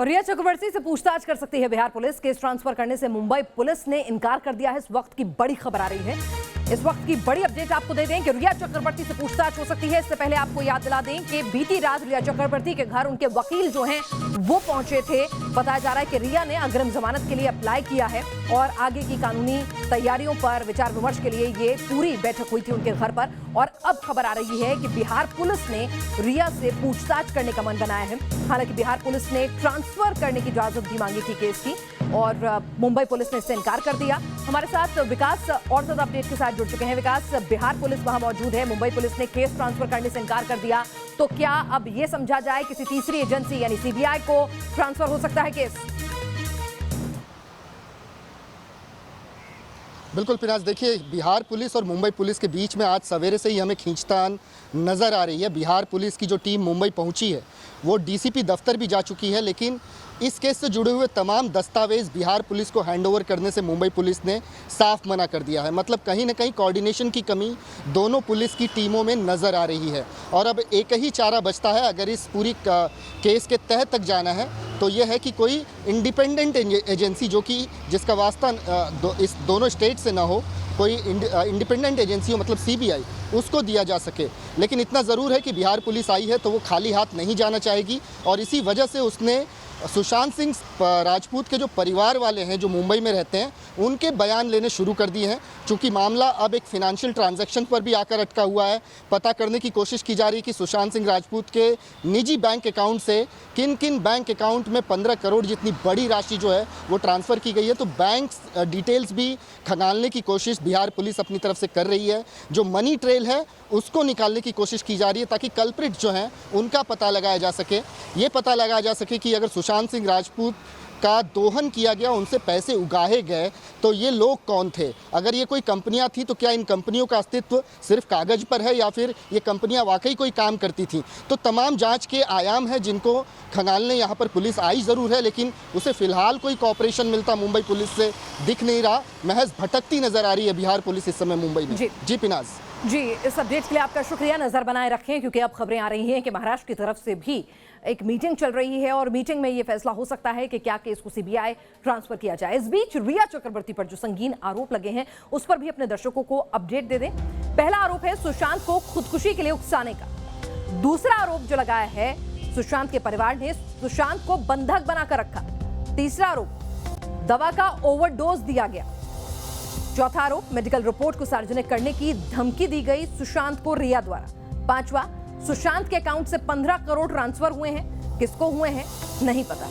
और रिया चक्रवर्ती से पूछताछ कर सकती है बिहार पुलिस। केस ट्रांसफर करने से मुंबई पुलिस ने इनकार कर दिया है। इस वक्त की बड़ी खबर आ रही है, इस वक्त की बड़ी अपडेट आपको दे दें कि रिया चक्रवर्ती से पूछताछ हो सकती है। इससे पहले आपको याद दिला दें कि बीती रात रिया चक्रवर्ती के घर उनके वकील जो हैं वो पहुंचे थे। बताया जा रहा है कि रिया ने अग्रिम जमानत के लिए अप्लाई किया है और आगे की कानूनी तैयारियों पर विचार विमर्श के लिए ये पूरी बैठक हुई थी उनके घर पर। और अब खबर आ रही है कि बिहार पुलिस ने रिया से पूछताछ करने का मन बनाया है। हालांकि बिहार पुलिस ने ट्रांसफर करने की इजाजत भी मांगी थी केस की और मुंबई पुलिस ने इससे इनकार कर दिया। हमारे साथ विकास और ज्यादा अपडेट के साथ जुड़ चुके हैं। विकास, बिहार पुलिस वहां मौजूद है, मुंबई पुलिस ने केस ट्रांसफर करने से इनकार कर दिया, तो क्या अब यह समझा जाए किसी तीसरी एजेंसी यानी सीबीआई को ट्रांसफर हो सकता है केस? बिल्कुल पिनाज, देखिए बिहार पुलिस और मुंबई पुलिस के बीच में आज सवेरे से ही हमें खींचतान नज़र आ रही है। बिहार पुलिस की जो टीम मुंबई पहुंची है वो डीसीपी दफ्तर भी जा चुकी है, लेकिन इस केस से जुड़े हुए तमाम दस्तावेज़ बिहार पुलिस को हैंडओवर करने से मुंबई पुलिस ने साफ मना कर दिया है। मतलब कहीं ना कहीं कोऑर्डिनेशन की कमी दोनों पुलिस की टीमों में नज़र आ रही है और अब एक ही चारा बचता है। अगर इस पूरी केस के तह तक जाना है तो यह है कि कोई इंडिपेंडेंट एजेंसी जो कि जिसका वास्ता इस दोनों स्टेट से ना हो, कोई इंडिपेंडेंट एजेंसी हो, मतलब सीबीआई, उसको दिया जा सके। लेकिन इतना ज़रूर है कि बिहार पुलिस आई है तो वो खाली हाथ नहीं जाना चाहेगी और इसी वजह से उसने सुशांत सिंह राजपूत के जो परिवार वाले हैं जो मुंबई में रहते हैं उनके बयान लेने शुरू कर दिए हैं। चूँकि मामला अब एक फ़िनांशियल ट्रांजैक्शन पर भी आकर अटका हुआ है। पता करने की कोशिश की जा रही है कि सुशांत सिंह राजपूत के निजी बैंक अकाउंट से किन किन बैंक अकाउंट में 15 करोड़ जितनी बड़ी राशि जो है वो ट्रांसफ़र की गई है। तो बैंक डिटेल्स भी खंगालने की कोशिश बिहार पुलिस अपनी तरफ से कर रही है। जो मनी ट्रेल है उसको निकालने की कोशिश की जा रही है ताकि कल्प्रिट जो हैं उनका पता लगाया जा सके। ये पता लगाया जा सके कि अगर सुशांत सिंह राजपूत का दोहन किया गया, उनसे पैसे उगाहे गए, तो ये लोग कौन थे। अगर ये कोई कंपनियां थी तो क्या इन कंपनियों का अस्तित्व सिर्फ कागज़ पर है या फिर ये कंपनियां वाकई कोई काम करती थी। तो तमाम जांच के आयाम हैं जिनको खंगालने यहाँ पर पुलिस आई ज़रूर है, लेकिन उसे फ़िलहाल कोई कॉपरेशन मिलता मुंबई पुलिस से दिख नहीं रहा। महज भटकती नज़र आ रही है बिहार पुलिस इस समय मुंबई में। जी पिनाज जी, इस अपडेट के लिए आपका शुक्रिया। नजर बनाए रखें क्योंकि अब खबरें आ रही हैं कि महाराष्ट्र की तरफ से भी एक मीटिंग चल रही है और मीटिंग में यह फैसला हो सकता है कि क्या केस को सीबीआई ट्रांसफर किया जाए। इस बीच रिया चक्रवर्ती पर जो संगीन आरोप लगे हैं उस पर भी अपने दर्शकों को अपडेट दे दें। पहला आरोप है सुशांत को खुदकुशी के लिए उकसाने का। दूसरा आरोप जो लगाया है, सुशांत के परिवार ने सुशांत को बंधक बनाकर रखा। तीसरा आरोप, दवा का ओवरडोज दिया गया। चौथा आरोप, मेडिकल रिपोर्ट को सार्वजनिक करने की धमकी दी गई सुशांत को रिया द्वारा। पांचवा, सुशांत के अकाउंट से 15 करोड़ ट्रांसफर हुए हैं, किसको हुए हैं नहीं पता।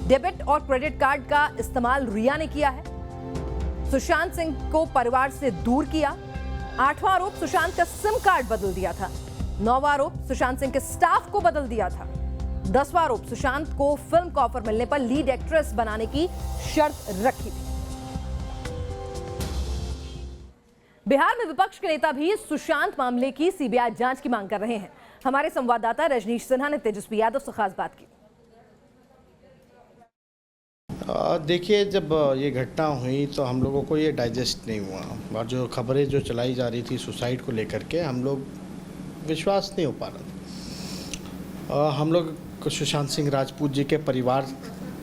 डेबिट और क्रेडिट कार्ड का इस्तेमाल रिया ने किया है। सुशांत सिंह को परिवार से दूर किया। आठवां आरोप, सुशांत का सिम कार्ड बदल दिया था। नौवां आरोप, सुशांत सिंह के स्टाफ को बदल दिया था। 10वां आरोप, सुशांत को फिल्म का ऑफर मिलने पर लीड एक्ट्रेस बनाने की शर्त रखी थी। बिहार में विपक्ष के नेता भी सुशांत मामले की सीबीआई जांच की मांग कर रहे हैं। हमारे संवाददाता रजनीश सिन्हा ने तेजस्वी यादव से खास बात की। देखिए, जब ये घटना हुई तो हम लोगों को ये डाइजेस्ट नहीं हुआ और जो खबरें जो चलाई जा रही थी सुसाइड को लेकर के, हम लोग विश्वास नहीं हो पा रहा था। हम लोग सुशांत सिंह राजपूत जी के परिवार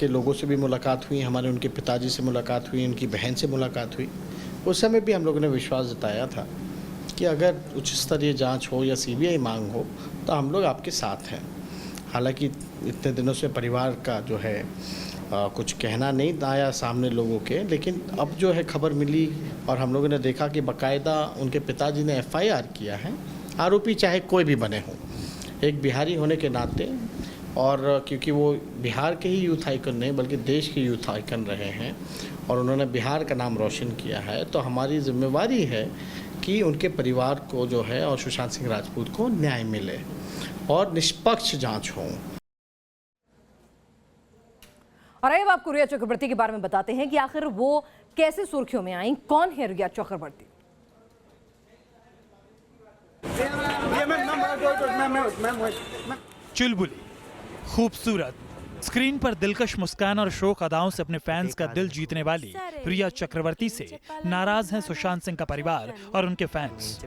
के लोगों से भी मुलाकात हुई, हमारे उनके पिताजी से मुलाकात हुई, उनकी बहन से मुलाकात हुई। उस समय भी हम लोगों ने विश्वास जताया था कि अगर उच्च स्तरीय जांच हो या सीबीआई मांग हो तो हम लोग आपके साथ हैं। हालांकि इतने दिनों से परिवार का जो है कुछ कहना नहीं आया सामने लोगों के, लेकिन अब जो है खबर मिली और हम लोगों ने देखा कि बाकायदा उनके पिताजी ने एफआईआर किया है। आरोपी चाहे कोई भी बने हों, एक बिहारी होने के नाते और क्योंकि वो बिहार के ही यूथ आइकन नहीं बल्कि देश के यूथ आइकन रहे हैं और उन्होंने बिहार का नाम रोशन किया है, तो हमारी जिम्मेवारी है कि उनके परिवार को जो है और सुशांत सिंह राजपूत को न्याय मिले और निष्पक्ष जांच हो। और अब आपको रिया चक्रवर्ती के बारे में बताते हैं कि आखिर वो कैसे सुर्खियों में आई, कौन है रिया चक्रवर्ती। चुलबुली, खूबसूरत, स्क्रीन पर दिलकश मुस्कान और शोक अदाओं से अपने फैंस का दिल जीतने वाली रिया चक्रवर्ती से नाराज हैं सुशांत सिंह का परिवार और उनके फैंस।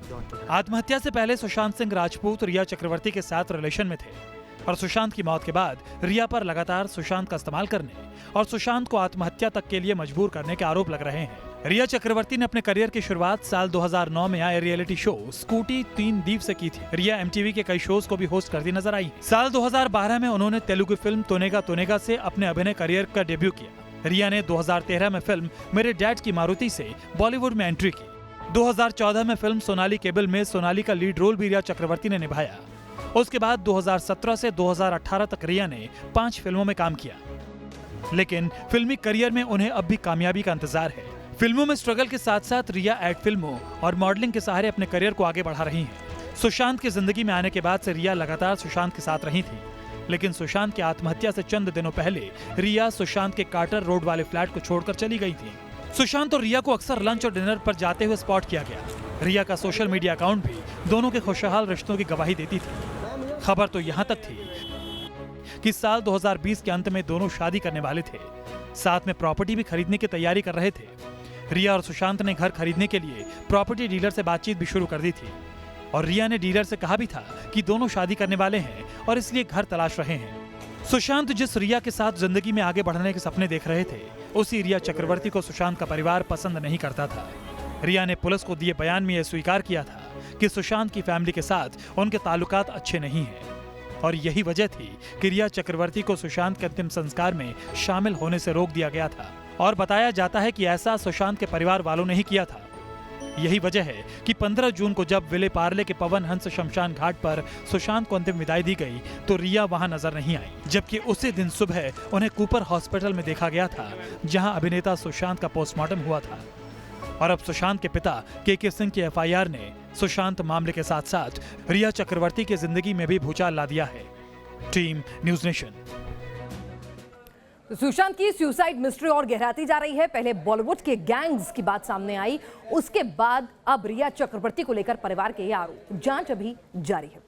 आत्महत्या से पहले सुशांत सिंह राजपूत रिया चक्रवर्ती के साथ रिलेशन में थे। और सुशांत की मौत के बाद रिया पर लगातार सुशांत का इस्तेमाल करने और सुशांत को आत्महत्या तक के लिए मजबूर करने के आरोप लग रहे हैं। रिया चक्रवर्ती ने अपने करियर की शुरुआत साल 2009 में आए रियलिटी शो स्कूटी 3 दीप से की थी। रिया एमटीवी के कई शोज को भी होस्ट करती नजर आई। साल 2012 में उन्होंने तेलुगु फिल्म तोनेगा तोनेगा से अपने अभिनय करियर का डेब्यू किया। रिया ने 2013 में फिल्म मेरे डैड की मारुति से बॉलीवुड में एंट्री की। 2014 में फिल्म सोनाली केबल में सोनाली का लीड रोल भी रिया चक्रवर्ती ने निभाया। उसके बाद 2017 से 2018 तक रिया ने 5 फिल्मों में काम किया, लेकिन फिल्मी करियर में उन्हें अब भी कामयाबी का इंतजार है। फिल्मों में स्ट्रगल के साथ साथ रिया एड फिल्मों और मॉडलिंग के सहारे अपने करियर को आगे बढ़ा रही हैं। सुशांत की जिंदगी में आने के बाद से रिया लगातार सुशांत के साथ रही थी, लेकिन सुशांत की आत्महत्या से चंद दिनों पहले रिया सुशांत के कार्टर रोड वाले फ्लैट को छोड़कर चली गई थी। सुशांत और रिया को अक्सर लंच और डिनर पर जाते हुए स्पॉट किया गया। रिया का सोशल मीडिया अकाउंट भी दोनों के खुशहाल रिश्तों की गवाही देती थी। खबर तो यहाँ तक थी कि साल 2020 के अंत में दोनों शादी करने वाले थे, साथ में प्रॉपर्टी भी खरीदने की तैयारी कर रहे थे। रिया और सुशांत ने घर खरीदने के लिए प्रॉपर्टी डीलर से बातचीत भी शुरू कर दी थी और रिया ने डीलर से कहा भी था कि दोनों शादी करने वाले हैं और इसलिए घर तलाश रहे हैं। सुशांत जिस रिया के साथ जिंदगी में आगे बढ़ने के सपने देख रहे थे, उसी रिया चक्रवर्ती को सुशांत का परिवार पसंद नहीं करता था। रिया ने पुलिस को दिए बयान में यह स्वीकार किया था कि सुशांत की फैमिली के साथ उनके ताल्लुकात अच्छे नहीं हैं और यही वजह थी कि रिया चक्रवर्ती को सुशांत के अंतिम संस्कार में शामिल होने से रोक दिया गया था। और बताया जाता है कि ऐसा सुशांत के परिवार वालों ने ही किया था। यही वजह है कि 15 जून को जब विले पार्ले के पवन हंस शमशान घाट पर सुशांत को अंतिम विदाई दी गई तो रिया वहां नजर नहीं आई, जबकि उसी दिन सुबह उन्हें कूपर हॉस्पिटल में देखा गया था, जहां अभिनेता सुशांत का पोस्टमार्टम हुआ था। और अब सुशांत के पिता के सिंह की एफआईआर ने सुशांत मामले के साथ साथ रिया चक्रवर्ती की जिंदगी में भी भूचाल ला दिया है। Team news nation. सुशांत की सुसाइड मिस्ट्री और गहराती जा रही है। पहले बॉलीवुड के गैंग्स की बात सामने आई, उसके बाद अब रिया चक्रवर्ती को लेकर परिवार के ये आरोप। जांच अभी जारी है।